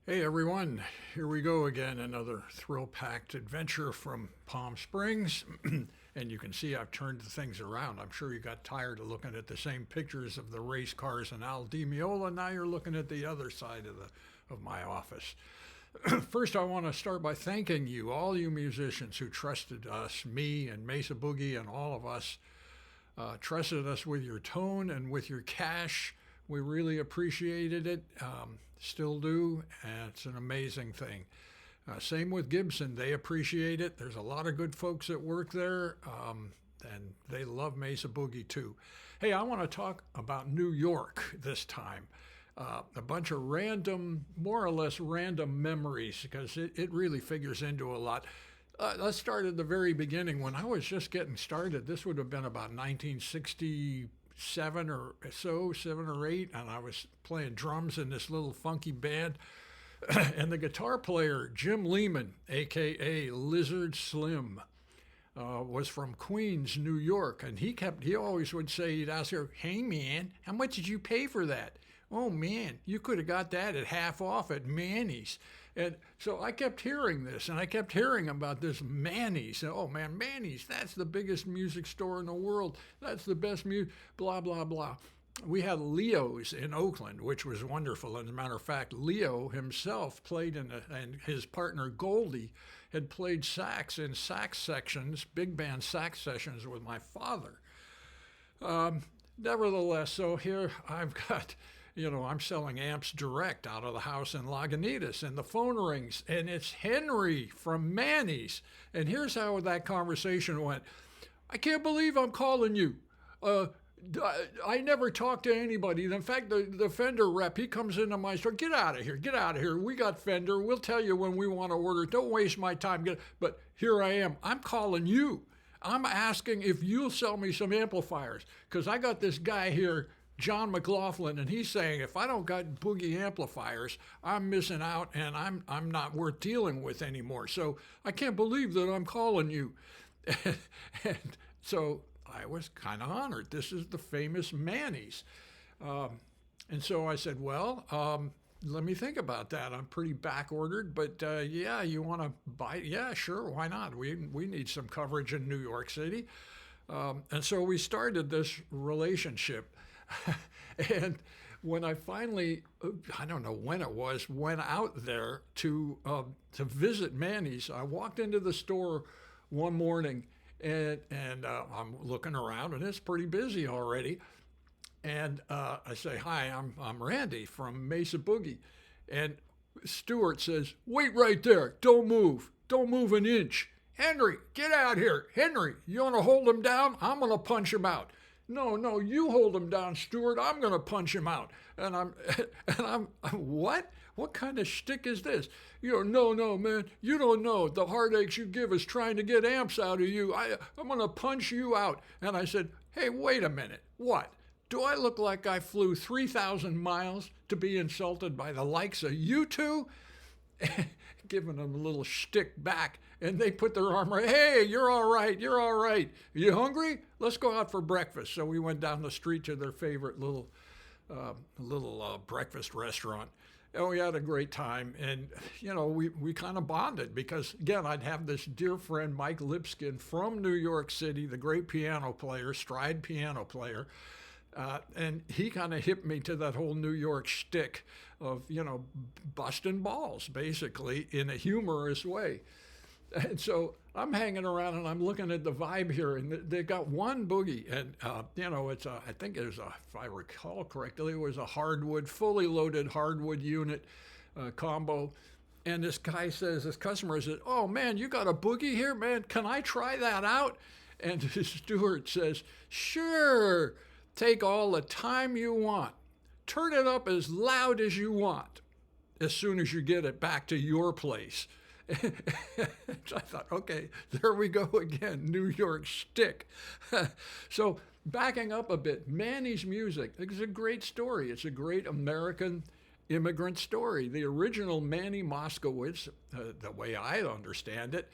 Hey everyone, here we go again, another thrill-packed adventure from Palm Springs. And you can see I've turned the things around. I'm sure you got tired of looking at the same pictures of the race cars and Al Dimeola. Now you're looking at the other side of my office. First, I want to start by thanking you, all you musicians who trusted us, me and Mesa Boogie and all of us, trusted us with your tone and with your cash. We really appreciated it, still do, and it's an amazing thing. Same with Gibson, they appreciate it. There's a lot of good folks that work there, and they love Mesa Boogie too. Hey, I want to talk about New York this time. A bunch of random, more or less random memories, because it really figures into a lot. Let's start at the very beginning. When I was just getting started, this would have been about 1967 or so, 7 or 8, and I was playing drums in this little funky band. And the guitar player, Jim Lehman, aka Lizard Slim, was from Queens, New York, and he always would say, he'd ask her, "Hey man, how much did you pay for that?" "Oh man, you could have got that at half off at Manny's." And so I kept hearing this, and I kept hearing about this Manny's. Oh man, Manny's, that's the biggest music store in the world. That's the best music, blah, blah, blah. We had Leo's in Oakland, which was wonderful. As a matter of fact, Leo himself played and his partner Goldie had played sax in sax sections, big band sax sessions with my father. Nevertheless, so here I've got, I'm selling amps direct out of the house in Lagunitas, and the phone rings, and it's Henry from Manny's. And here's how that conversation went. "I can't believe I'm calling you. I never talk to anybody. In fact, the Fender rep, he comes into my store. Get out of here. Get out of here. We got Fender. We'll tell you when we want to order. Don't waste my time. But here I am. I'm calling you. I'm asking if you'll sell me some amplifiers, because I got this guy here, John McLaughlin, and he's saying if I don't got Boogie amplifiers, I'm missing out, and I'm not worth dealing with anymore. So I can't believe that I'm calling you." And so I was kind of honored. This is the famous Manny's. And so I said, well, let me think about that. I'm pretty back ordered, but yeah, you want to buy? Yeah, sure, why not? We need some coverage in New York City. And so we started this relationship. And when I finally, I don't know when it was, went out there to visit Manny's, I walked into the store one morning, and I'm looking around, and it's pretty busy already. And I say, "Hi, I'm Randy from Mesa Boogie." And Stuart says, "Wait right there. Don't move. Don't move an inch. Henry, get out here. Henry, you want to hold him down? I'm going to punch him out." No, you hold him down, Stuart. I'm going to punch him out." And I'm, what? What kind of shtick is this? No, man, you don't know the heartaches you give us trying to get amps out of you. I'm going to punch you out. And I said, "Hey, wait a minute. What? Do I look like I flew 3,000 miles to be insulted by the likes of you two?" Giving them a little shtick back, and they put their arm right. "Hey, you're all right. You're all right. You hungry? Let's go out for breakfast." So we went down the street to their favorite little breakfast restaurant. And we had a great time, and we kind of bonded, because again, I'd have this dear friend Mike Lipskin from New York City, the great piano player, stride piano player. And he kind of hipped me to that whole New York shtick of, busting balls, basically, in a humorous way. And so I'm hanging around, and I'm looking at the vibe here, and they got one Boogie, and it's I think it was if I recall correctly, it was a hardwood, fully loaded hardwood unit combo. And this customer says, "Oh man, you got a Boogie here, man? Can I try that out?" And Stuart says, "Sure. Take all the time you want. Turn it up as loud as you want as soon as you get it back to your place." I thought, okay, there we go again, New York shtick. So backing up a bit, Manny's music is a great story. It's a great American immigrant story. The original Manny Moskowitz, the way I understand it,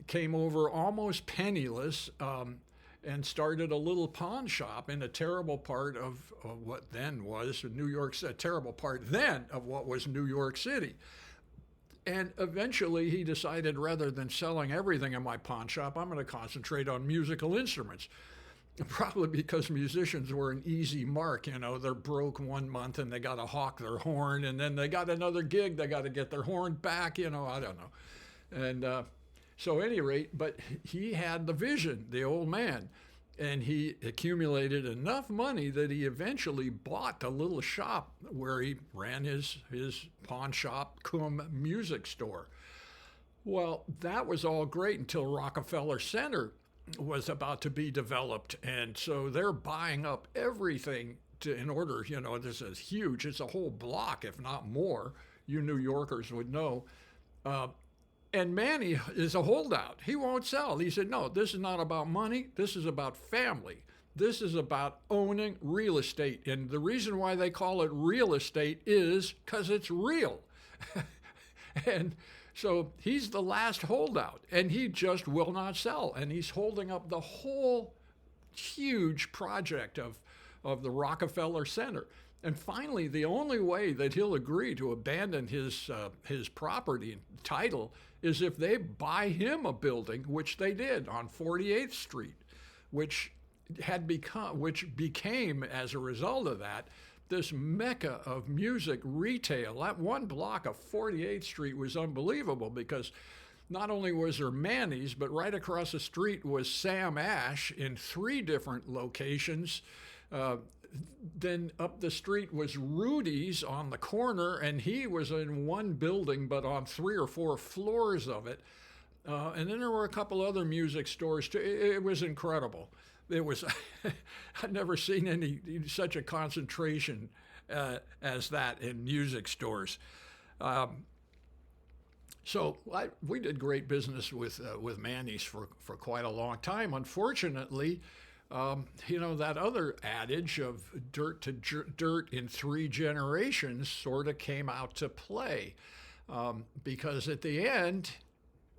came over almost penniless, and started a little pawn shop in a terrible part of what then was New York's a terrible part then of what was New York City. And eventually he decided rather than selling everything in my pawn shop, I'm going to concentrate on musical instruments. Probably because musicians were an easy mark, you know, they're broke one month and they got to hawk their horn, and then they got another gig, they got to get their horn back, you know, I don't know. And so at any rate, but he had the vision, the old man, and he accumulated enough money that he eventually bought a little shop where he ran his pawn shop cum music store. Well, that was all great until Rockefeller Center was about to be developed, and so they're buying up everything in order, you know, this is huge, it's a whole block if not more, you New Yorkers would know. And Manny is a holdout. He won't sell. He said, no, this is not about money, this is about family. This is about owning real estate, and the reason why they call it real estate is because it's real. And so he's the last holdout, and he just will not sell. And he's holding up the whole huge project of the Rockefeller Center. And finally, the only way that he'll agree to abandon his property title is if they buy him a building, which they did on 48th Street, which became, as a result of that, this mecca of music retail. That one block of 48th Street was unbelievable because not only was there Manny's, but right across the street was Sam Ash in 3 different locations. Then up the street was Rudy's on the corner, and he was in one building, but on 3 or 4 floors of it. And then there were a couple other music stores too. It was incredible. It was, I'd never seen such a concentration as that in music stores. So we did great business with Manny's for quite a long time. Unfortunately, you know, that other adage of dirt to dirt in 3 generations sort of came out to play because at the end,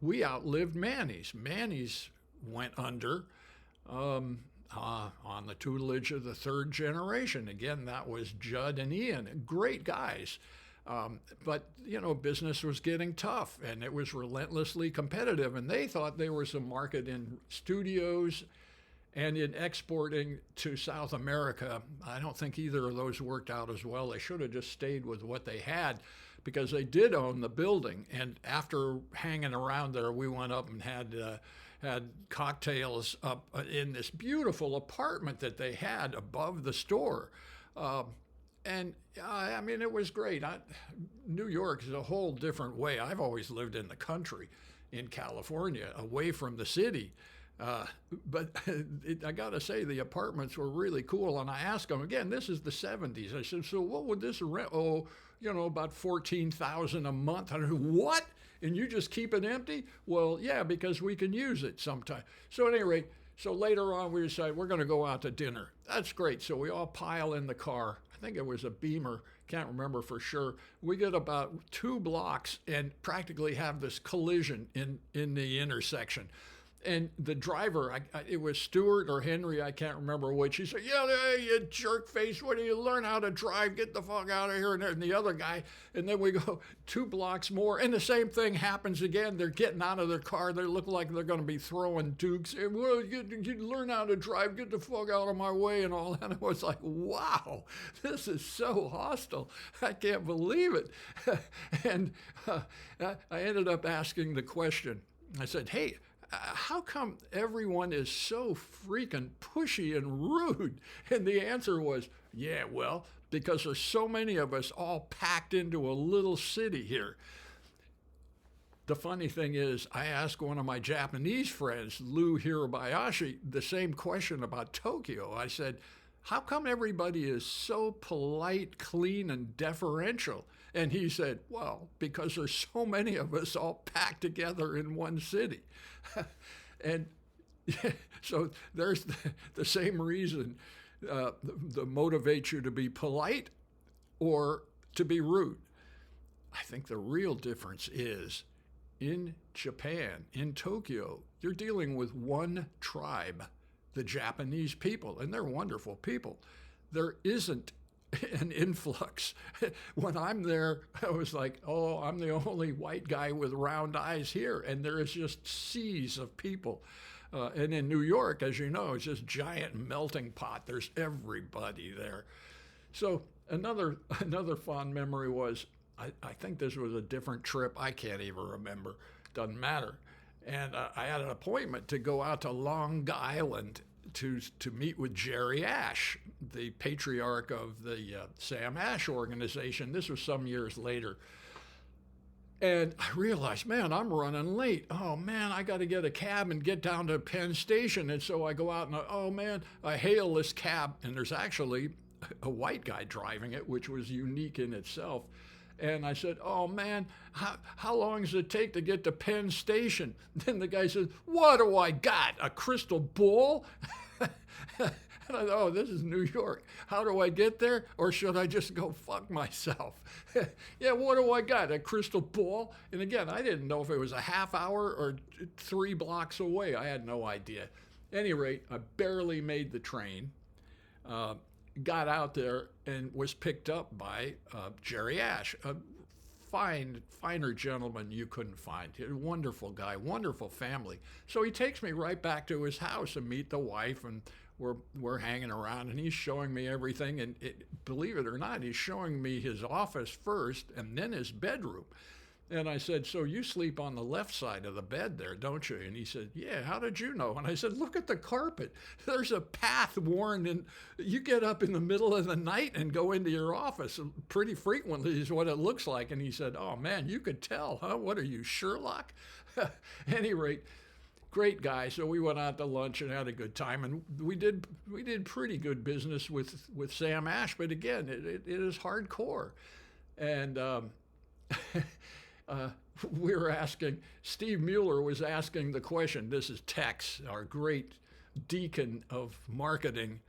we outlived Manny's. Manny's went under on the tutelage of the 3rd generation. Again, that was Judd and Ian, great guys. But, you know, business was getting tough and it was relentlessly competitive. And they thought there was a market in studios and in exporting to South America. I don't think either of those worked out as well. They should have just stayed with what they had because they did own the building. And after hanging around there, we went up and had cocktails up in this beautiful apartment that they had above the store. And I mean, it was great. New York is a whole different way. I've always lived in the country in California, away from the city. But I got to say, the apartments were really cool. And I asked them, again, this is the 70s. I said, so what would this rent? Oh, you know, about $14,000 a month. I said, what? And you just keep it empty? Well, yeah, because we can use it sometime. So at any rate, so later on we decided we're going to go out to dinner. That's great. So we all pile in the car. I think it was a Beamer. Can't remember for sure. We get about 2 blocks and practically have this collision in the intersection. And the driver, it was Stuart or Henry, I can't remember which. He said, yeah, hey, you jerk face, what do you learn how to drive? Get the fuck out of here. And the other guy, and then we go 2 blocks more, and the same thing happens again. They're getting out of their car. They look like they're going to be throwing dukes. And, well, you learn how to drive, get the fuck out of my way and all that. And I was like, wow, this is so hostile. I can't believe it. And I ended up asking the question. I said, hey, how come everyone is so freaking pushy and rude? And the answer was, yeah, well, because there's so many of us all packed into a little city here. The funny thing is, I asked one of my Japanese friends, Lou Hirabayashi, the same question about Tokyo. I said, how come everybody is so polite, clean, and deferential? And he said, well, because there's so many of us all packed together in one city. And so there's the same reason that motivates you to be polite or to be rude. I think the real difference is in Japan, in Tokyo, you're dealing with one tribe. the Japanese people, and they're wonderful people. There isn't an influx. When I'm there, I was like, oh, I'm the only white guy with round eyes here, and there is just seas of people. And in New York, as you know, it's just giant melting pot. There's everybody there. So another fond memory was, I think this was a different trip. I can't even remember. Doesn't matter. And I had an appointment to go out to Long Island to meet with Jerry Ash, the patriarch of the Sam Ash organization. This was some years later. And I realized, man, I'm running late. Oh, man, I got to get a cab and get down to Penn Station. And so I go out and, oh, man, I hail this cab. And there's actually a white guy driving it, which was unique in itself. And I said, oh, man, how long does it take to get to Penn Station? Then the guy says, what do I got, a crystal ball? And I thought, oh, this is New York. How do I get there? Or should I just go fuck myself? Yeah, what do I got, a crystal ball? And again, I didn't know if it was a half hour or 3 blocks away. I had no idea. At any rate, I barely made the train. Got out there and was picked up by Jerry Ash, a finer gentleman you couldn't find. A wonderful guy, wonderful family. So he takes me right back to his house and meet the wife, and we're hanging around, and he's showing me everything. And believe it or not, he's showing me his office first and then his bedroom. And I said, so you sleep on the left side of the bed there, don't you? And he said, yeah, how did you know? And I said, look at the carpet. There's a path worn in. You get up in the middle of the night and go into your office pretty frequently is what it looks like. And he said, oh, man, you could tell, huh? What are you, Sherlock? At any rate, great guy. So we went out to lunch and had a good time. And we did pretty good business with Sam Ash. But again, it is hardcore. And we were asking, Steve Mueller was asking the question. This is Tex, our great deacon of marketing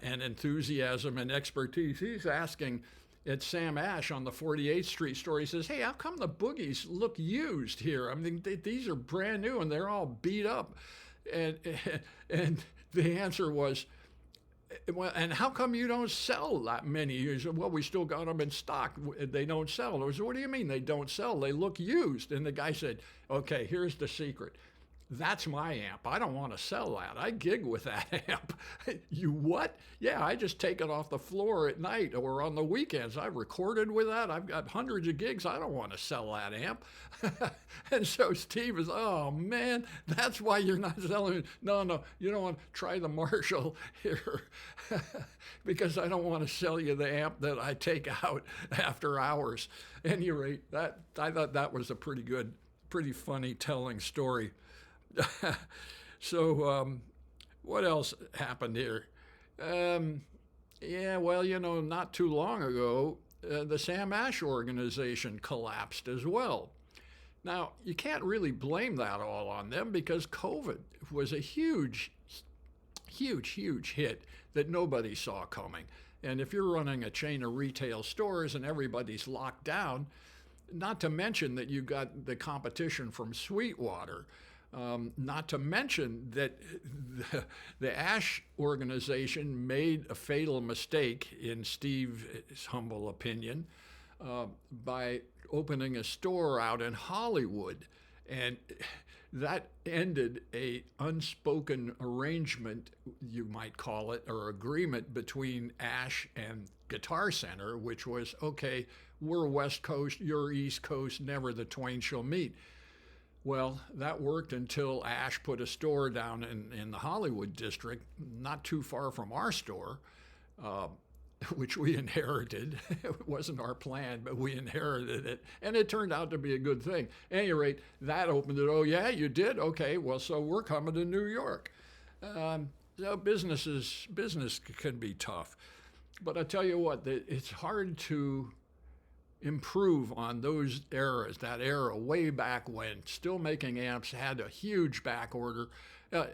and enthusiasm and expertise. He's asking at Sam Ash on the 48th Street store, he says, hey, how come the Boogies look used here? I mean, these are brand new and they're all beat up. And the answer was, well, and how come you don't sell that many? He said, well, we still got them in stock. They don't sell. I said, what do you mean they don't sell? They look used. And the guy said, okay, here's the secret. That's my amp. I don't want to sell that. I gig with that amp. You what? Yeah, I just take it off the floor at night or on the weekends. I've recorded with that. I've got hundreds of gigs. I don't want to sell that amp. And so Steve is, oh, man, that's why you're not selling it. No, you don't want to try the Marshall here because I don't want to sell you the amp that I take out after hours. At any rate, I thought that was a pretty funny telling story. So what else happened here? Yeah, well, not too long ago, the Sam Ash organization collapsed as well. Now, you can't really blame that all on them because COVID was a huge hit that nobody saw coming. And if you're running a chain of retail stores and everybody's locked down, not to mention that you got the competition from Sweetwater, not to mention that the Ash organization made a fatal mistake, in Steve's humble opinion, by opening a store out in Hollywood. And that ended a unspoken arrangement, you might call it, or agreement between Ash and Guitar Center, which was, okay, we're West Coast, you're East Coast, never the twain shall meet. Well, that worked until Ash put a store down in the Hollywood district, not too far from our store, which we inherited. It wasn't our plan, but we inherited it. And it turned out to be a good thing. At any rate, that opened it. Oh, yeah, you did? Okay, well, so we're coming to New York. So business can be tough. But I tell you what, it's hard to improve on those eras, that era way back when still making amps had a huge back order.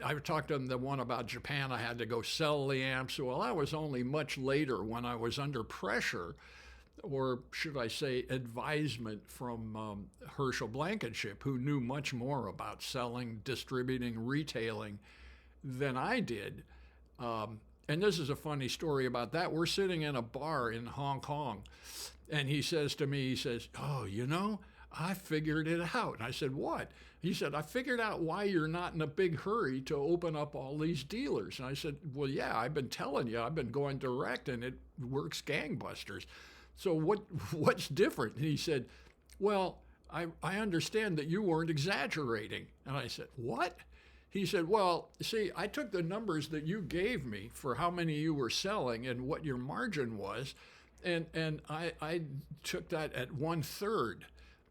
I talked to them, the one about Japan, I had to go sell the amps. Well, that was only much later when I was under pressure, or should I say advisement from Herschel Blankenship, who knew much more about selling, distributing, retailing, than I did. And this is a funny story about that. We're sitting in a bar in Hong Kong, and he says to me, he says, "Oh, I figured it out." And I said, "What?" He said, "I figured out why you're not in a big hurry to open up all these dealers." And I said, "Well, yeah, I've been telling you, I've been going direct, and it works gangbusters. So what's different?" And he said, "Well, I understand that you weren't exaggerating." And I said, "What?" He said, "Well, see, I took the numbers that you gave me for how many you were selling and what your margin was, and I took that at 1/3.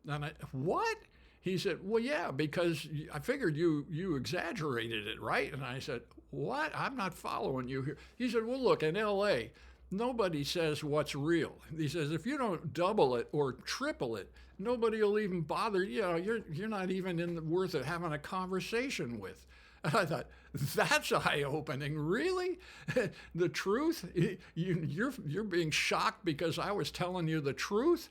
And what? He said, "Well, yeah, because I figured you exaggerated it, right?" And I said, "What? I'm not following you here." He said, "Well, look, in LA, nobody says what's real." He says, "If you don't double it or triple it, nobody will even bother. You're not even worth it having a conversation with." And I thought, that's eye-opening. Really? The truth? You're being shocked because I was telling you the truth?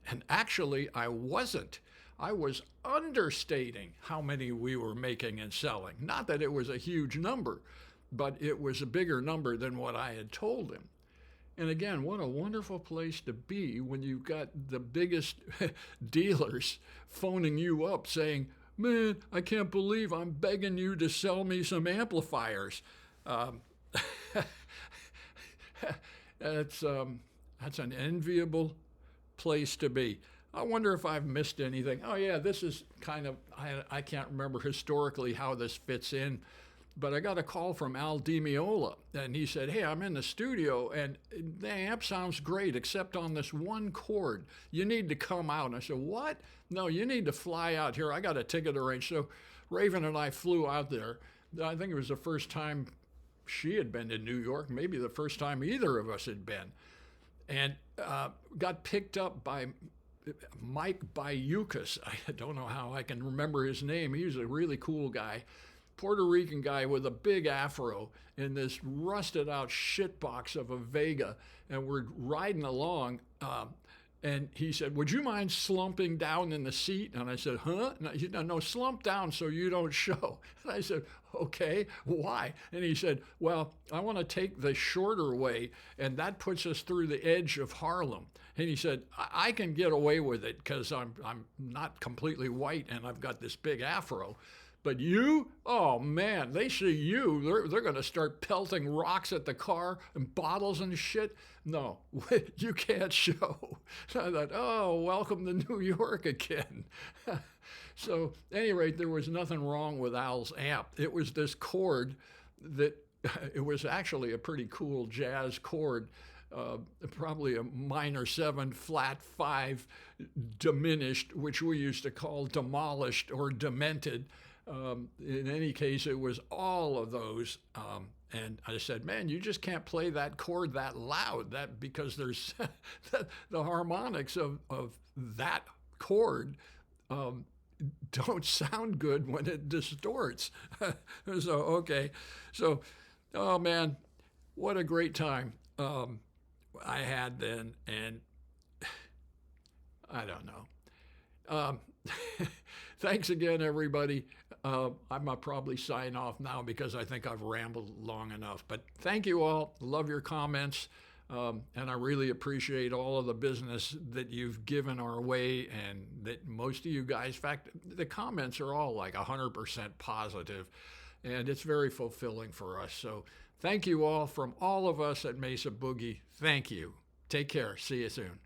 And actually, I wasn't. I was understating how many we were making and selling. Not that it was a huge number, but it was a bigger number than what I had told him. And again, what a wonderful place to be when you've got the biggest dealers phoning you up saying, "Man, I can't believe I'm begging you to sell me some amplifiers." That's an enviable place to be. I wonder if I've missed anything. Oh yeah, this is kind of, I can't remember historically how this fits in, but I got a call from Al Dimeola, and he said, "Hey, I'm in the studio, and the amp sounds great, except on this one chord. You need to come out." And I said, "What?" "No, you need to fly out here. I got a ticket arranged." So Raven and I flew out there. I think it was the first time she had been to New York, maybe the first time either of us had been, and got picked up by Mike Bayukas. I don't know how I can remember his name. He was a really cool guy. Puerto Rican guy with a big afro in this rusted out shitbox of a Vega, and we're riding along, and he said, "Would you mind slumping down in the seat?" And I said, "Huh?" No, slump down so you don't show." And I said, "Okay, why?" And he said, "Well, I want to take the shorter way, and that puts us through the edge of Harlem." And he said, I can get away with it because I'm not completely white and I've got this big afro. But you, oh man, they see you, they're going to start pelting rocks at the car and bottles and shit. No, you can't show." So I thought, oh, welcome to New York again. So at any rate, there was nothing wrong with Al's amp. It was this chord that, it was actually a pretty cool jazz chord. Probably a minor 7, flat 5, diminished, which we used to call demolished or demented. In any case, it was all of those. And I said, "Man, you just can't play that chord that loud, because there's the harmonics of that chord don't sound good when it distorts." So, okay. So, oh man, what a great time I had then. And I don't know. Thanks again, everybody. I'm going to probably sign off now because I think I've rambled long enough. But thank you all. Love your comments. And I really appreciate all of the business that you've given our way, and that most of you guys, in fact, the comments are all like 100% positive, and it's very fulfilling for us. So thank you all from all of us at Mesa Boogie. Thank you. Take care. See you soon.